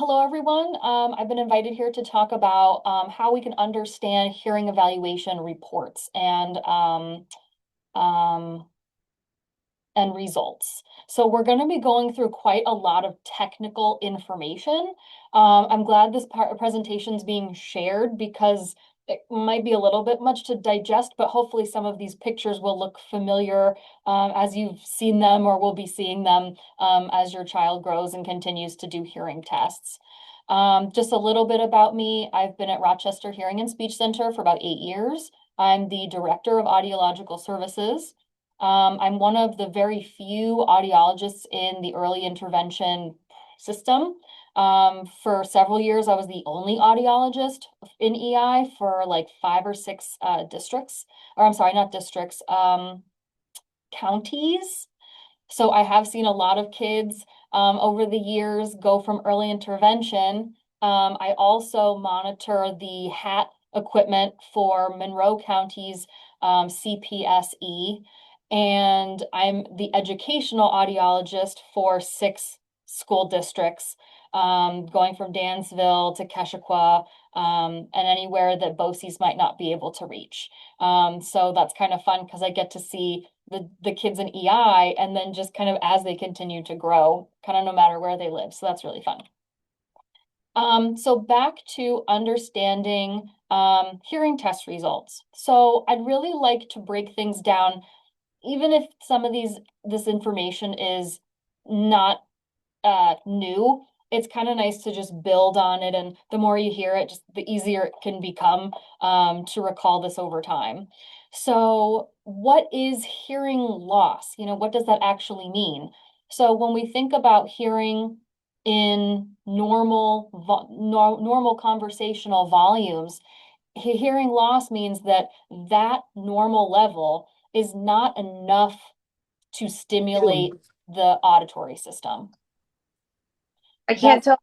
Hello, everyone. I've been invited here to talk about how we can understand hearing evaluation reports um, and results. So we're going to be going through quite a lot of technical information. I'm glad this presentation is being shared because it might be a little bit much to digest, but hopefully some of these pictures will look familiar as you've seen them or will be seeing them as your child grows and continues to do hearing tests. Just a little bit about me. I've been at Rochester Hearing and Speech Center for about 8 years. I'm the director of audiological services. I'm one of the very few audiologists in the early intervention system. For several years, I was the only audiologist in EI for like 5 or 6 districts, or I'm sorry, not districts, counties. So I have seen a lot of kids over the years go from early intervention. I also monitor the HAT equipment for Monroe County's CPSE, and I'm the educational audiologist for 6 school districts, going from Dansville to Keshequa, and anywhere that BOCES might not be able to reach. So that's kind of fun because I get to see the kids in EI and then just kind of as they continue to grow, kind of no matter where they live. So that's really fun. So back to understanding hearing test results. So I'd really like to break things down, even if some of this information is not new. It's kind of nice to just build on it, and the more you hear it, just the easier it can become to recall this over time. So what is hearing loss? What does that actually mean? So when we think about hearing in normal conversational volumes, hearing loss means that that normal level is not enough to stimulate the auditory system. I can't That's tell.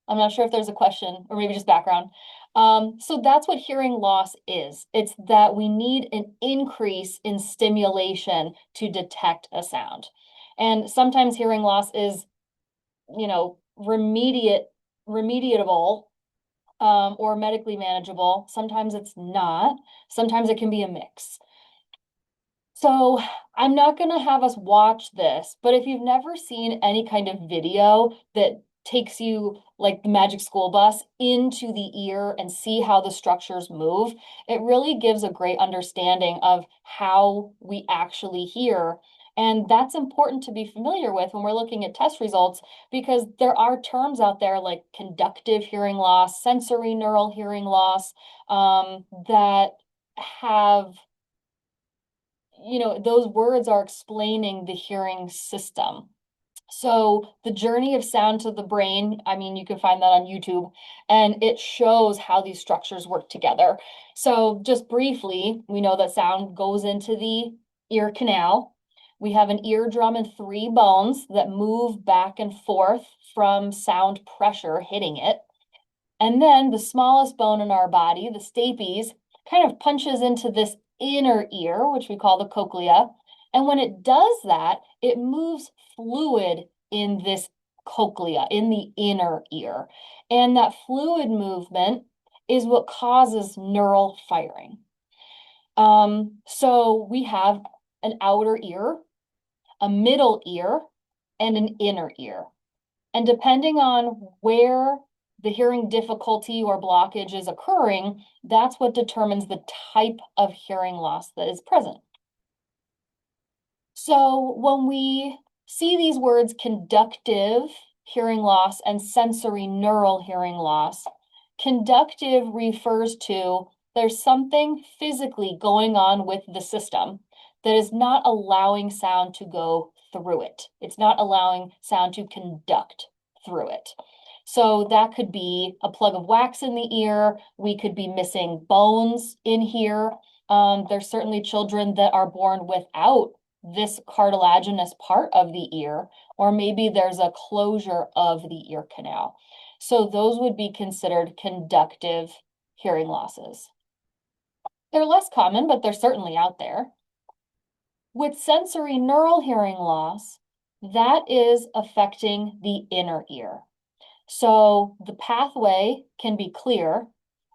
I'm not sure if there's a question or maybe just background. So that's what hearing loss is. It's that we need an increase in stimulation to detect a sound. And sometimes hearing loss is, remediable or medically manageable. Sometimes it's not. Sometimes it can be a mix. So I'm not going to have us watch this, but if you've never seen any kind of video that takes you like the Magic School Bus into the ear and see how the structures move, it really gives a great understanding of how we actually hear. And that's important to be familiar with when we're looking at test results, because there are terms out there like conductive hearing loss, sensory neural hearing loss, that have those words are explaining the hearing system. So the journey of sound to the brain, I mean, you can find that on YouTube, and it shows how these structures work together. So just briefly, we know that sound goes into the ear canal. We have an eardrum and 3 bones that move back and forth from sound pressure hitting it. And then the smallest bone in our body, the stapes, kind of punches into this inner ear, which we call the cochlea. And when it does that, it moves fluid in this cochlea, in the inner ear. And that fluid movement is what causes neural firing. So we have an outer ear, a middle ear, and an inner ear. And depending on where the hearing difficulty or blockage is occurring, that's what determines the type of hearing loss that is present. So when we see these words conductive hearing loss and sensory neural hearing loss, conductive refers to there's something physically going on with the system that is not allowing sound to go through it. It's not allowing sound to conduct through it. So that could be a plug of wax in the ear. We could be missing bones in here. There's certainly children that are born without this cartilaginous part of the ear, or maybe there's a closure of the ear canal. So those would be considered conductive hearing losses. They're less common, but they're certainly out there. With sensory neural hearing loss, that is affecting the inner ear. So the pathway can be clear,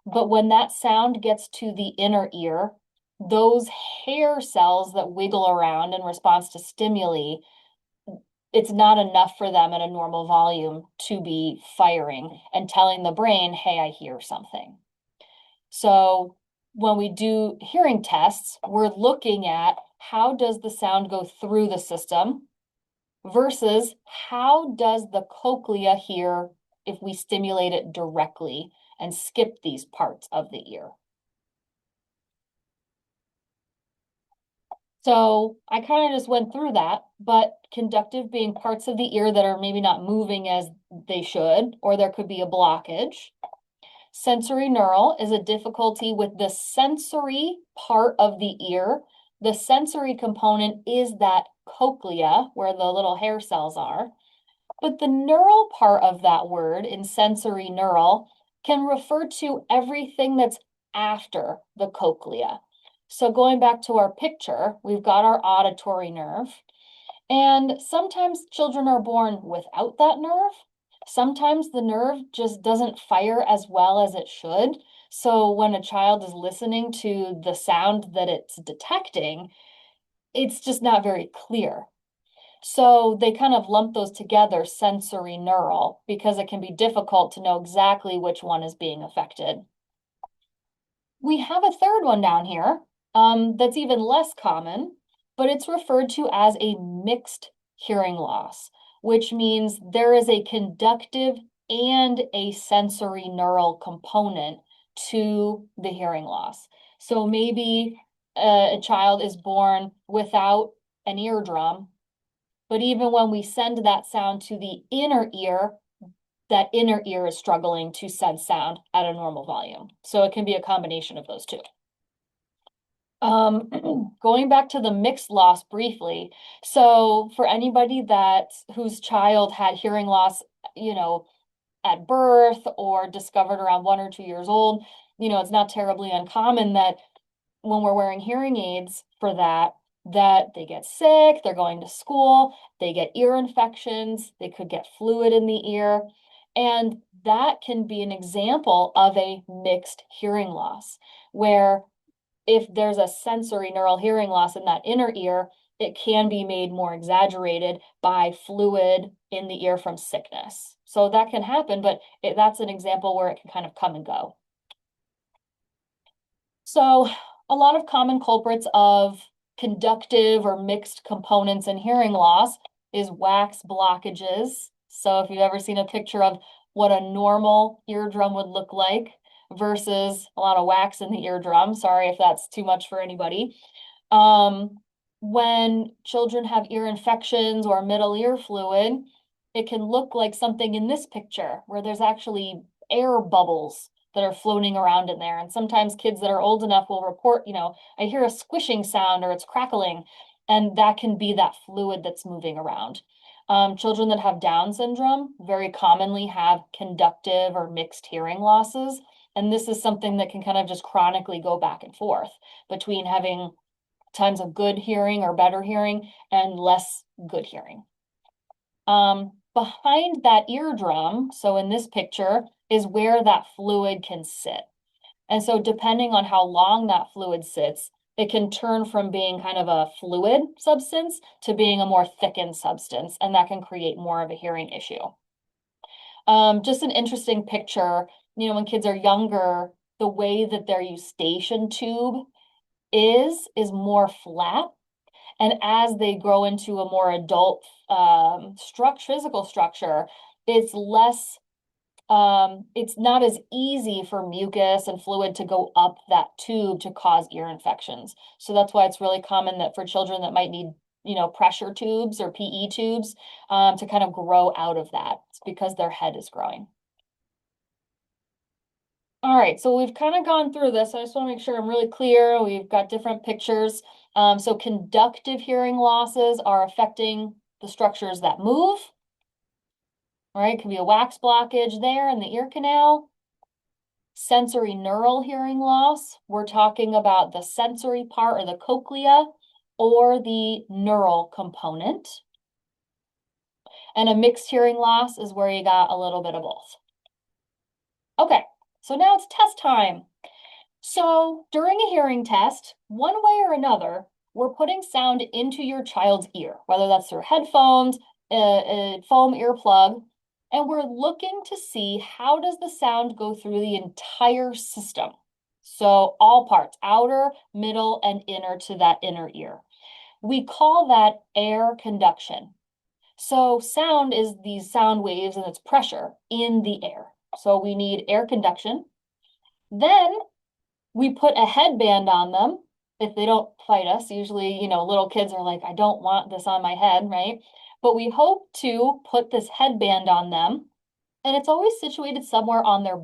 but when that sound gets to the inner ear, those hair cells that wiggle around in response to stimuli, it's not enough for them at a normal volume to be firing and telling the brain, hey, I hear something. So when we do hearing tests, we're looking at how does the sound go through the system versus how does the cochlea hear if we stimulate it directly and skip these parts of the ear. So I kind of just went through that, but conductive being parts of the ear that are maybe not moving as they should, or there could be a blockage. Sensory neural is a difficulty with the sensory part of the ear. The sensory component is that cochlea where the little hair cells are. But the neural part of that word in sensory neural can refer to everything that's after the cochlea. So going back to our picture, we've got our auditory nerve. And sometimes children are born without that nerve. Sometimes the nerve just doesn't fire as well as it should. So when a child is listening to the sound that it's detecting, it's just not very clear. So they kind of lump those together, sensory neural, because it can be difficult to know exactly which one is being affected. We have a third one down here that's even less common, but it's referred to as a mixed hearing loss, which means there is a conductive and a sensory neural component to the hearing loss. So maybe a child is born without an eardrum, but even when we send that sound to the inner ear, that inner ear is struggling to send sound at a normal volume. So it can be a combination of those two. Going back to the mixed loss briefly. So for anybody whose child had hearing loss, at birth or discovered around 1 or 2 years old, it's not terribly uncommon that when we're wearing hearing aids for that they get sick, they're going to school, they get ear infections, they could get fluid in the ear. And that can be an example of a mixed hearing loss, where if there's a sensory neural hearing loss in that inner ear, it can be made more exaggerated by fluid in the ear from sickness. So that can happen, but that's an example where it can kind of come and go. So a lot of common culprits of conductive or mixed components in hearing loss is wax blockages. So if you've ever seen a picture of what a normal eardrum would look like versus a lot of wax in the eardrum, sorry if that's too much for anybody. When children have ear infections or middle ear fluid, it can look like something in this picture where there's actually air bubbles that are floating around in there. And sometimes kids that are old enough will report, I hear a squishing sound or it's crackling, and that can be that fluid that's moving around. Children that have Down syndrome very commonly have conductive or mixed hearing losses. And this is something that can kind of just chronically go back and forth between having times of good hearing or better hearing and less good hearing. Behind that eardrum, so in this picture, is where that fluid can sit. And so depending on how long that fluid sits, it can turn from being kind of a fluid substance to being a more thickened substance, and that can create more of a hearing issue. Just an interesting picture, when kids are younger, the way that their eustachian tube is more flat. And as they grow into a more adult physical structure, it's less, it's not as easy for mucus and fluid to go up that tube to cause ear infections. So that's why it's really common that for children that might need, pressure tubes or PE tubes to kind of grow out of that. It's because their head is growing. All right, so we've kind of gone through this. I just want to make sure I'm really clear. We've got different pictures. So conductive hearing losses are affecting the structures that move. All right, could be a wax blockage there in the ear canal. Sensory neural hearing loss, we're talking about the sensory part or the cochlea or the neural component. And a mixed hearing loss is where you got a little bit of both. Okay, so now it's test time. So during a hearing test, one way or another, we're putting sound into your child's ear, whether that's through headphones, a foam earplug, and we're looking to see how does the sound go through the entire system. So all parts, outer, middle, and inner to that inner ear. We call that air conduction. So sound is these sound waves and its pressure in the air. So we need air conduction. Then we put a headband on them if they don't fight us. Usually, little kids are like, I don't want this on my head, right? But we hope to put this headband on them, and it's always situated somewhere on their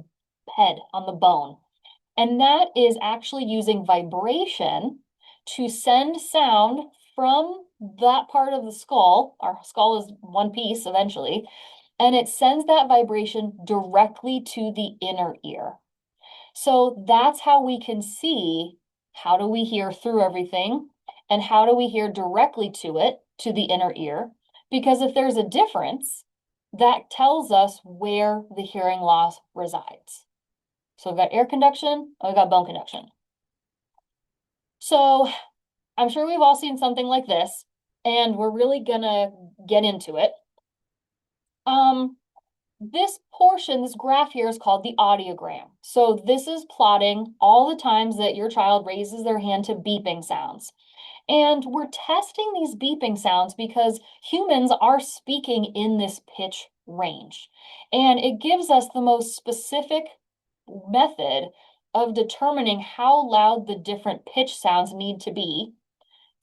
head, on the bone. And that is actually using vibration to send sound from that part of the skull. Our skull is one piece eventually, and it sends that vibration directly to the inner ear. So that's how we can see how do we hear through everything and how do we hear directly to it, to the inner ear. Because if there's a difference, that tells us where the hearing loss resides. So we've got air conduction, we've got bone conduction. So I'm sure we've all seen something like this, and we're really gonna get into it. This portion, this graph here is called the audiogram. So this is plotting all the times that your child raises their hand to beeping sounds. And we're testing these beeping sounds because humans are speaking in this pitch range. And it gives us the most specific method of determining how loud the different pitch sounds need to be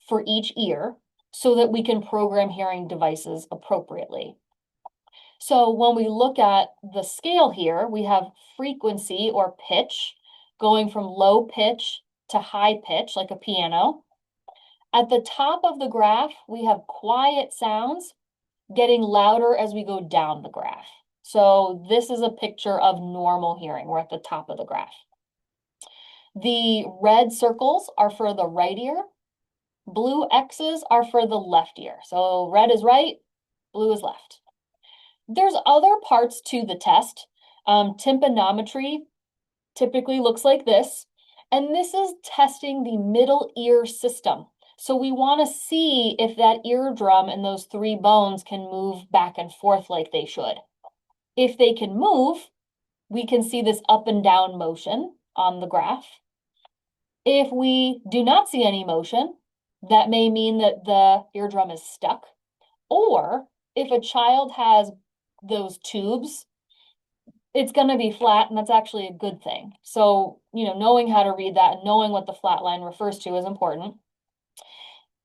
for each ear so that we can program hearing devices appropriately. So when we look at the scale here, we have frequency or pitch going from low pitch to high pitch, like a piano. At the top of the graph, we have quiet sounds getting louder as we go down the graph. So this is a picture of normal hearing. We're at the top of the graph. The red circles are for the right ear. Blue X's are for the left ear. So red is right, blue is left. There's other parts to the test. Tympanometry typically looks like this, and this is testing the middle ear system. So we want to see if that eardrum and those three bones can move back and forth like they should. If they can move, we can see this up and down motion on the graph. If we do not see any motion, that may mean that the eardrum is stuck. Or if a child has those tubes, it's going to be flat, and that's actually a good thing. So, knowing how to read that and knowing what the flat line refers to is important.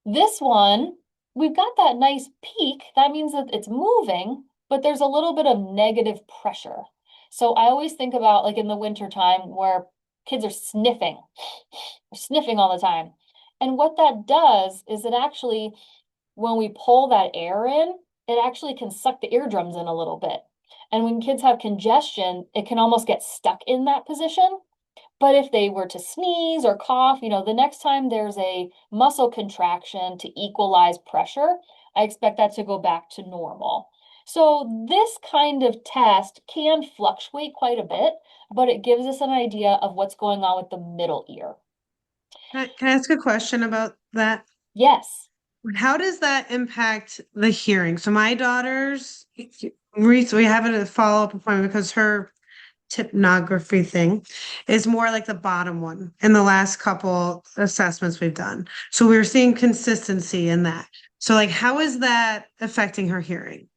This one, we've got that nice peak. That means that it's moving, but there's a little bit of negative pressure. So I always think about like in the wintertime where kids are sniffing all the time. And what that does is it actually, when we pull that air in, it actually can suck the eardrums in a little bit. And when kids have congestion, it can almost get stuck in that position. But if they were to sneeze or cough, the next time there's a muscle contraction to equalize pressure, I expect that to go back to normal. So this kind of test can fluctuate quite a bit, but it gives us an idea of what's going on with the middle ear. Can I ask a question about that? Yes. How does that impact the hearing? So my daughter's recently having a follow-up appointment because her typnography thing is more like the bottom one in the last couple assessments we've done. So we're seeing consistency in that. So like, how is that affecting her hearing?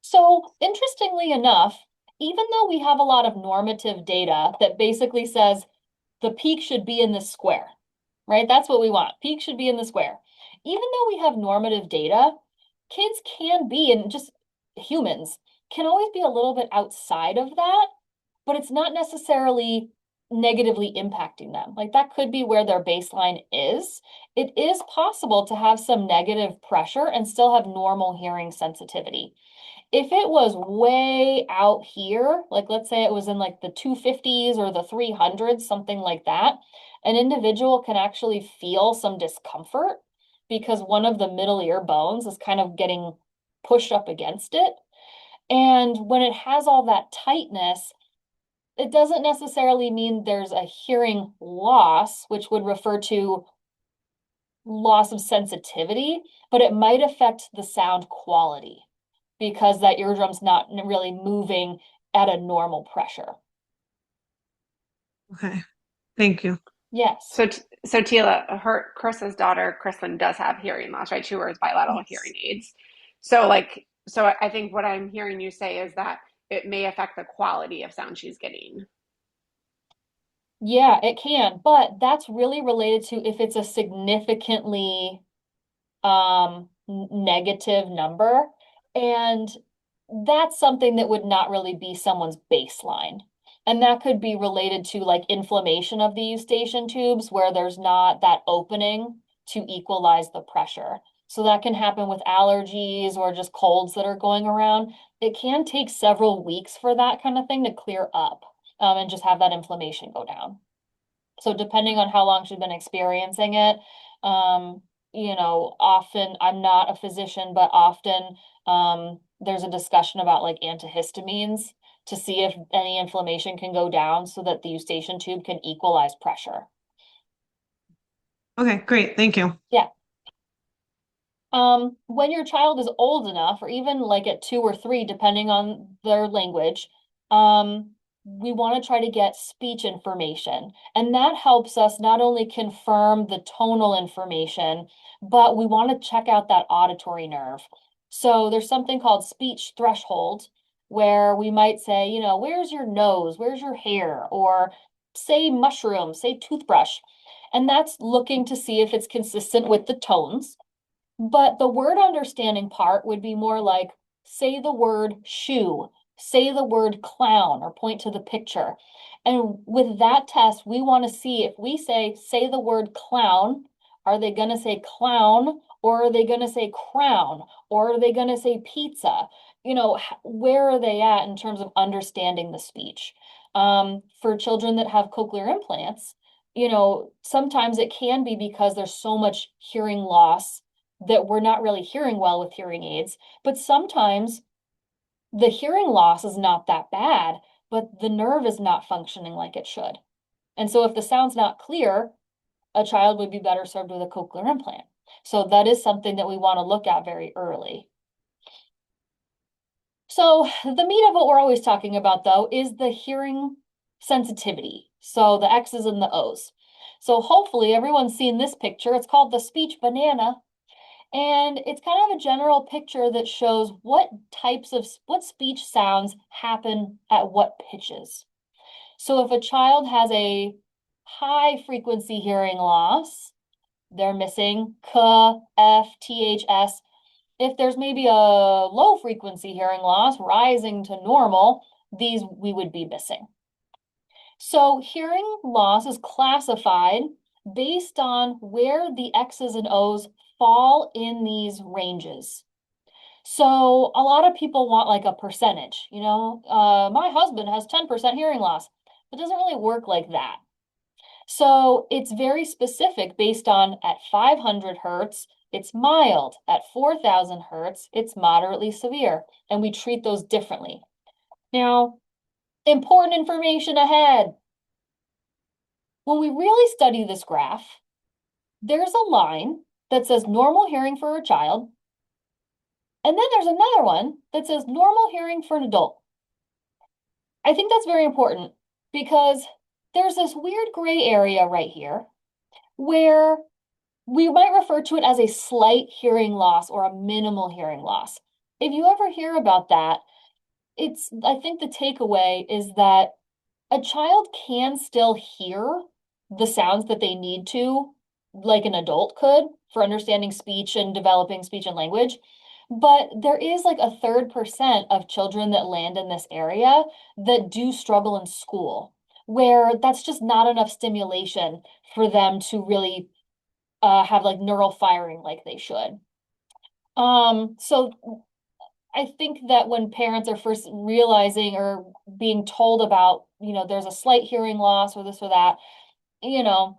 So interestingly enough, even though we have a lot of normative data that basically says the peak should be in the square, right? That's what we want. Peak should be in the square. Even though we have normative data, kids can be, and just humans can always be a little bit outside of that, but it's not necessarily negatively impacting them. Like that could be where their baseline is. It is possible to have some negative pressure and still have normal hearing sensitivity. If it was way out here, like let's say it was in like the 250s or the 300s, something like that, an individual can actually feel some discomfort. because one of the middle ear bones is kind of getting pushed up against it. And when it has all that tightness, it doesn't necessarily mean there's a hearing loss, which would refer to loss of sensitivity, but it might affect the sound quality because that eardrum's not really moving at a normal pressure. Okay. Thank you. Yes. So Tela, Chris's daughter, Kristen, does have hearing loss, right? She wears bilateral Yes. hearing aids. So I think what I'm hearing you say is that it may affect the quality of sound she's getting. Yeah, it can, but that's really related to if it's a significantly negative number, and that's something that would not really be someone's baseline. And that could be related to like inflammation of the eustachian tubes where there's not that opening to equalize the pressure. So that can happen with allergies or just colds that are going around. It can take several weeks for that kind of thing to clear up, and just have that inflammation go down. So depending on how long she's been experiencing it, often I'm not a physician, but often there's a discussion about like antihistamines to see if any inflammation can go down so that the eustachian tube can equalize pressure. Okay, great. Thank you. Yeah. When your child is old enough, or even like at 2 or 3, depending on their language, we want to try to get speech information. And that helps us not only confirm the tonal information, but we want to check out that auditory nerve. So there's something called speech threshold, where we might say, where's your nose? Where's your hair? Or say mushroom, say toothbrush. And that's looking to see if it's consistent with the tones. But the word understanding part would be more like say the word shoe, say the word clown, or point to the picture. And with that test, we want to see if we say the word clown, are they going to say clown, or are they going to say crown, or are they going to say pizza? Where are they at in terms of understanding the speech? For children that have cochlear implants, sometimes it can be because there's so much hearing loss that we're not really hearing well with hearing aids. But sometimes the hearing loss is not that bad, but the nerve is not functioning like it should. And so if the sound's not clear, a child would be better served with a cochlear implant. So that is something that we want to look at very early. So the meat of what we're always talking about, though, is the hearing sensitivity. So the X's and the O's. So hopefully everyone's seen this picture. It's called the speech banana. And it's kind of a general picture that shows what speech sounds happen at what pitches. So if a child has a high frequency hearing loss, they're missing k, f, th, s. If there's maybe a low frequency hearing loss rising to normal, these we would be missing. So hearing loss is classified based on where the X's and O's fall in these ranges. So a lot of people want like a percentage, my husband has 10% hearing loss. It doesn't really work like that. So it's very specific based on at 500 hertz, it's mild. At 4,000 hertz, it's moderately severe. And we treat those differently. Now, important information ahead. When we really study this graph, there's a line that says normal hearing for a child, and then there's another one that says normal hearing for an adult. I think that's very important because there's this weird gray area right here where we might refer to it as a slight hearing loss or a minimal hearing loss. If you ever hear about that, I think the takeaway is that a child can still hear the sounds that they need to, like an adult could, for understanding speech and developing speech and language. But there is like a 3% of children that land in this area that do struggle in school, where that's just not enough stimulation for them to really have like neural firing like they should. So I think that when parents are first realizing or being told about, there's a slight hearing loss or this or that, you know,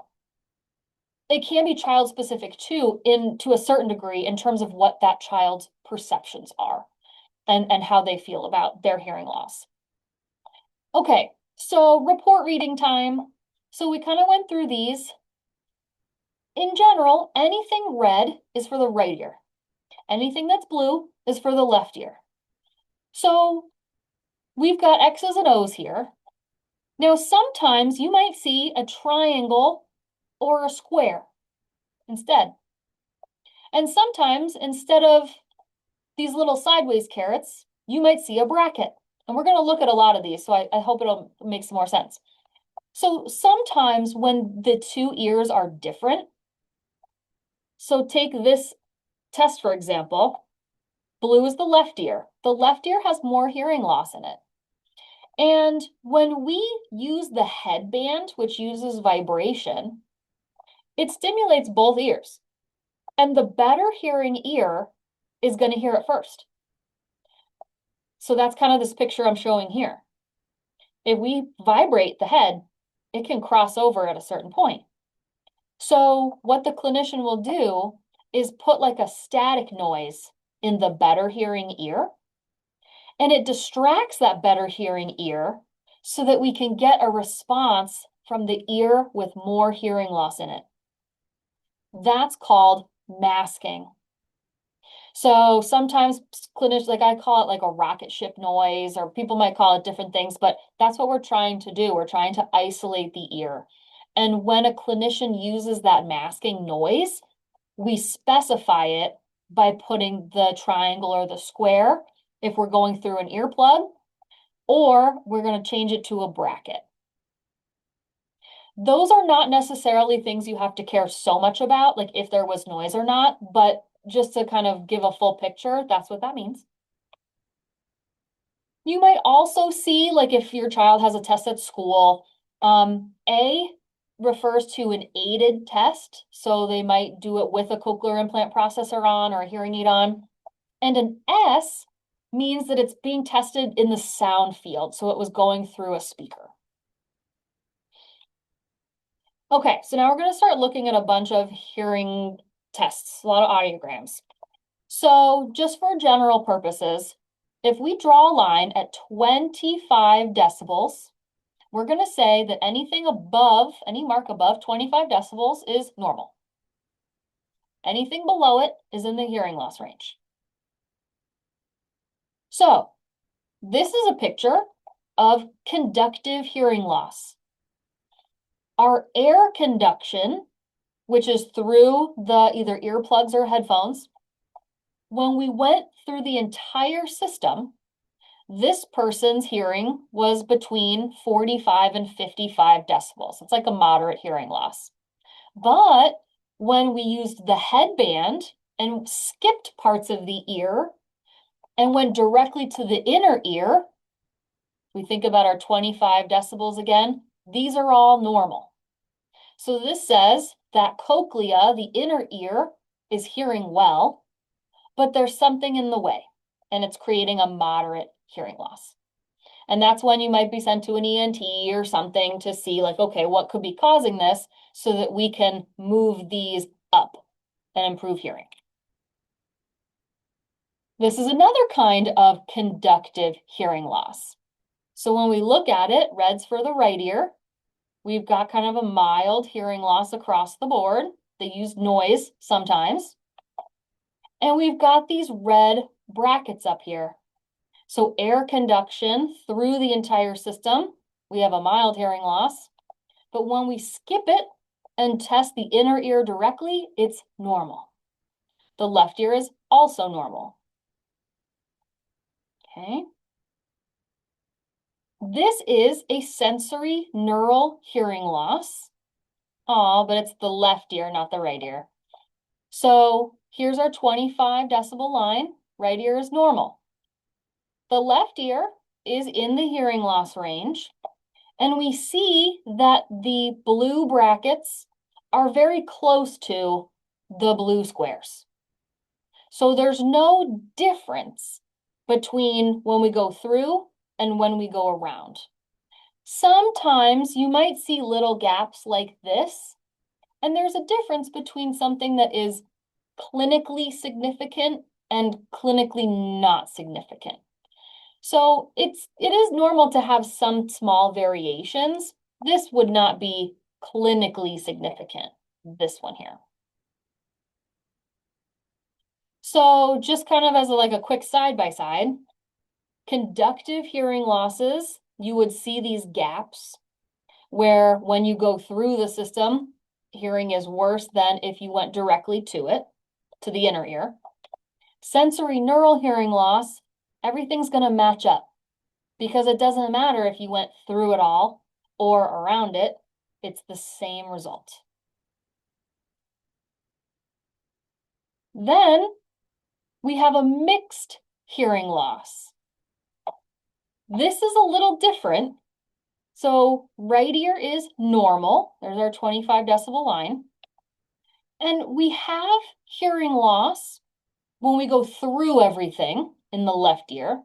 it can be child specific too, to a certain degree in terms of what that child's perceptions are and how they feel about their hearing loss. Okay, so report reading time. So we kind of went through these. In general, anything red is for the right ear. Anything that's blue is for the left ear. So we've got X's and O's here. Now, sometimes you might see a triangle or a square instead. And sometimes instead of these little sideways carrots, you might see a bracket. And we're going to look at a lot of these, so I hope it'll make some more sense. So sometimes when the two ears are different, so take this test, for example, blue is the left ear. The left ear has more hearing loss in it. And when we use the headband, which uses vibration, it stimulates both ears. And the better hearing ear is going to hear it first. So that's kind of this picture I'm showing here. If we vibrate the head, it can cross over at a certain point. So what the clinician will do is put like a static noise in the better hearing ear, and it distracts that better hearing ear so that we can get a response from the ear with more hearing loss in it. That's called masking. So sometimes clinicians, like I call it like a rocket ship noise, or people might call it different things, but that's what we're trying to do. We're trying to isolate the ear. And when a clinician uses that masking noise, we specify it by putting the triangle or the square if we're going through an earplug, or we're going to change it to a bracket. Those are not necessarily things you have to care so much about, like if there was noise or not, but just to kind of give a full picture, that's what that means. You might also see, like if your child has a test at school, A refers to an aided test. So they might do it with a cochlear implant processor on or a hearing aid on. And an S means that it's being tested in the sound field. So it was going through a speaker. Okay, so now we're going to start looking at a bunch of hearing tests, a lot of audiograms. So just for general purposes, if we draw a line at 25 decibels, we're going to say that anything above, any mark above 25 decibels is normal. Anything below it is in the hearing loss range. So this is a picture of conductive hearing loss. Our air conduction, which is through the either earplugs or headphones, when we went through the entire system, this person's hearing was between 45 and 55 decibels. It's like a moderate hearing loss. But when we used the headband and skipped parts of the ear and went directly to the inner ear, we think about our 25 decibels again, these are all normal. So this says that cochlea, the inner ear, is hearing well, but there's something in the way, and it's creating a moderate hearing loss. And that's when you might be sent to an ENT or something to see like, okay, what could be causing this so that we can move these up and improve hearing. This is another kind of conductive hearing loss. So when we look at it, red's for the right ear. We've got kind of a mild hearing loss across the board. They use noise sometimes. And we've got these red brackets up here. So air conduction through the entire system, we have a mild hearing loss. But when we skip it and test the inner ear directly, it's normal. The left ear is also normal. Okay. This is a sensory neural hearing loss. Oh, but it's the left ear, not the right ear. So here's our 25 decibel line. Right ear is normal. The left ear is in the hearing loss range, and we see that the blue brackets are very close to the blue squares. So there's no difference between when we go through and when we go around. Sometimes you might see little gaps like this, And there's a difference between something that is clinically significant and clinically not significant. So it is normal to have some small variations. This would not be clinically significant, this one here. So just kind of as like a quick side-by-side, conductive hearing losses, you would see these gaps where when you go through the system, hearing is worse than if you went directly to it, to the inner ear. Sensory neural hearing loss, everything's going to match up because it doesn't matter if you went through it all or around it, it's the same result. Then we have a mixed hearing loss. This is a little different. So right ear is normal. There's our 25 decibel line. And we have hearing loss when we go through everything in the left ear.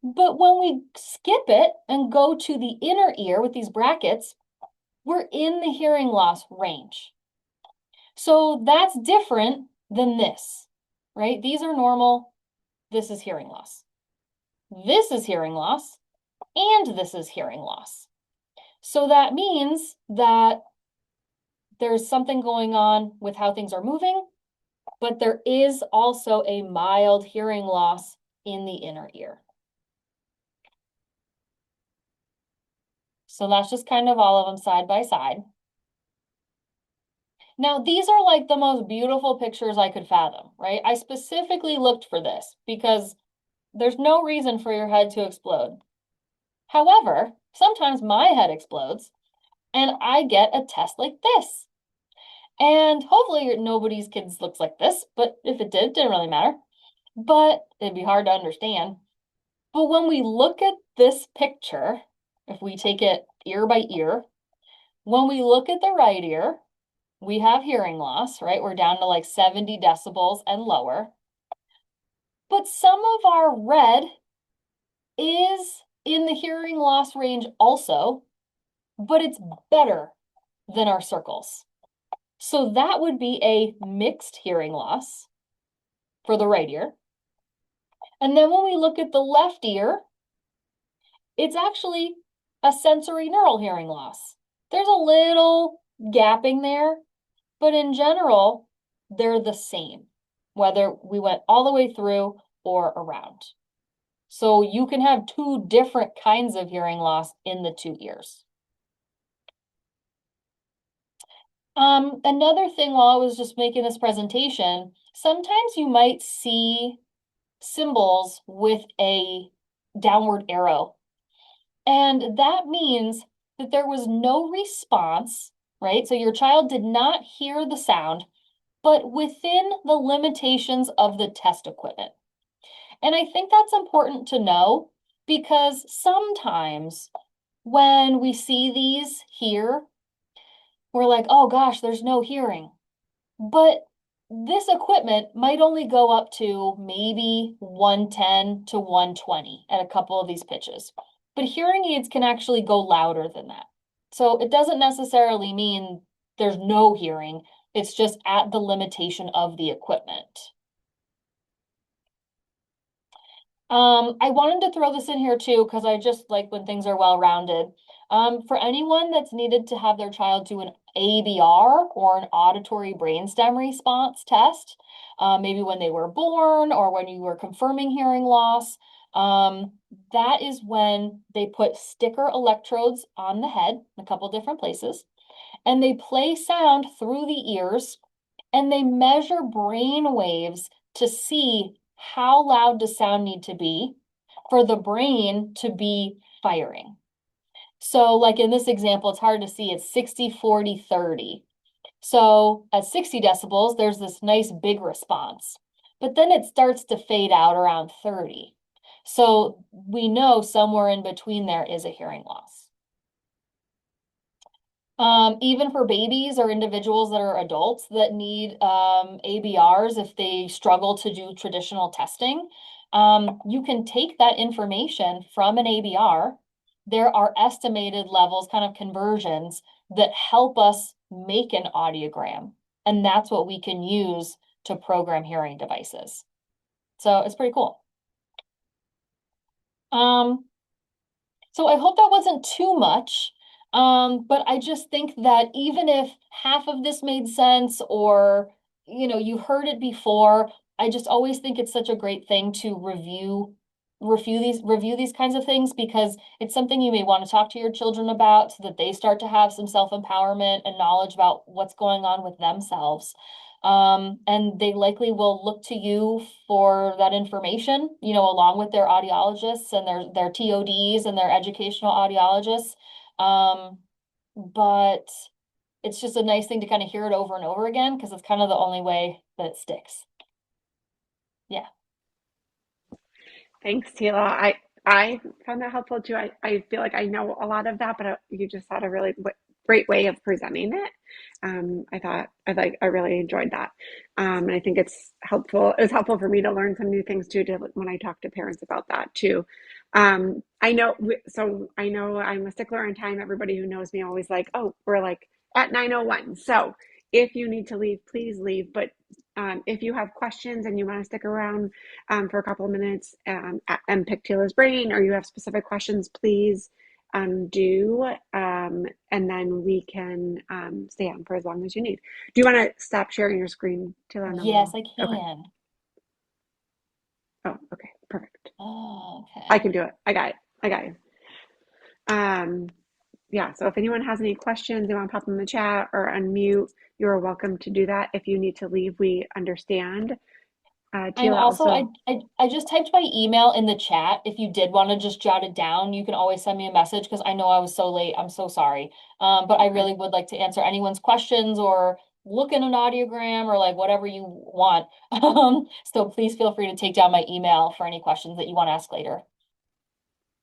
But when we skip it and go to the inner ear with these brackets, we're in the hearing loss range. So that's different than this, right? These are normal. This is hearing loss. This is hearing loss, and this is hearing loss. So that means that there's something going on with how things are moving, but there is also a mild hearing loss in the inner ear. So that's just kind of all of them side by side. Now, these are like the most beautiful pictures I could fathom, right? I specifically looked for this because there's no reason for your head to explode. However, sometimes my head explodes and I get a test like this. And hopefully nobody's kids looks like this, but if it did, it didn't really matter. But it'd be hard to understand. But when we look at this picture, if we take it ear by ear, when we look at the right ear, we have hearing loss, right? We're down to like 70 decibels and lower. But some of our red is in the hearing loss range also, but it's better than our circles. So that would be a mixed hearing loss for the right ear. And then when we look at the left ear, it's actually a sensory neural hearing loss. There's a little gapping there, but in general, they're the same, whether we went all the way through or around. So you can have two different kinds of hearing loss in the two ears. Another thing while I was just making this presentation, sometimes you might see symbols with a downward arrow. And that means that there was no response, right? So your child did not hear the sound, but within the limitations of the test equipment. And I think that's important to know because sometimes when we see these here, we're like, oh gosh, there's no hearing. But this equipment might only go up to maybe 110 to 120 at a couple of these pitches. But hearing aids can actually go louder than that. So it doesn't necessarily mean there's no hearing. It's just at the limitation of the equipment. I wanted to throw this in here too, because I just like when things are well-rounded. For anyone that's needed to have their child do an ABR or an auditory brainstem response test, maybe when they were born or when you were confirming hearing loss, that is when they put sticker electrodes on the head in a couple different places, and they play sound through the ears, and they measure brain waves to see how loud does sound need to be for the brain to be firing. So like in this example, it's hard to see, it's 60, 40, 30. So at 60 decibels, there's this nice big response, but then it starts to fade out around 30. So we know somewhere in between there is a hearing loss. Even for babies or individuals that are adults that need ABRs, if they struggle to do traditional testing, you can take that information from an ABR. There are estimated levels, kind of conversions, that help us make an audiogram, and that's what we can use to program hearing devices. So it's pretty cool. So I hope that wasn't too much. But I just think that even if half of this made sense or, you heard it before, I just always think it's such a great thing to review these kinds of things, because it's something you may want to talk to your children about so that they start to have some self-empowerment and knowledge about what's going on with themselves. And they likely will look to you for that information, along with their audiologists and their TODs and their educational audiologists. But it's just a nice thing to kind of hear it over and over again, because it's kind of the only way that it sticks. Yeah. Thanks, Tela. I found that helpful too. I feel like I know a lot of that, but you just had a really great way of presenting it. I really enjoyed that. And I think it's helpful. It was helpful for me to learn some new things too, when I talk to parents about that too. I know, so I know I'm a stickler on time. Everybody who knows me always like, oh, we're like at 9:01. So if you need to leave, please leave. But if you have questions and you want to stick around for a couple of minutes and pick Tela's brain, or you have specific questions, please do. And then we can stay on for as long as you need. Do you want to stop sharing your screen, Tela? And then Yes, I okay. can. Oh, okay. Perfect. Oh, I okay. can do it. I got it. I got you. Yeah, so if anyone has any questions, they want to pop them in the chat or unmute, you're welcome to do that. If you need to leave, we understand. I'm Tela also, also, I just typed my email in the chat. If you did want to just jot it down, you can always send me a message, because I know I was so late. I'm so sorry. But I okay. really would like to answer anyone's questions or look in an audiogram or like whatever you want. So please feel free to take down my email for any questions that you want to ask later.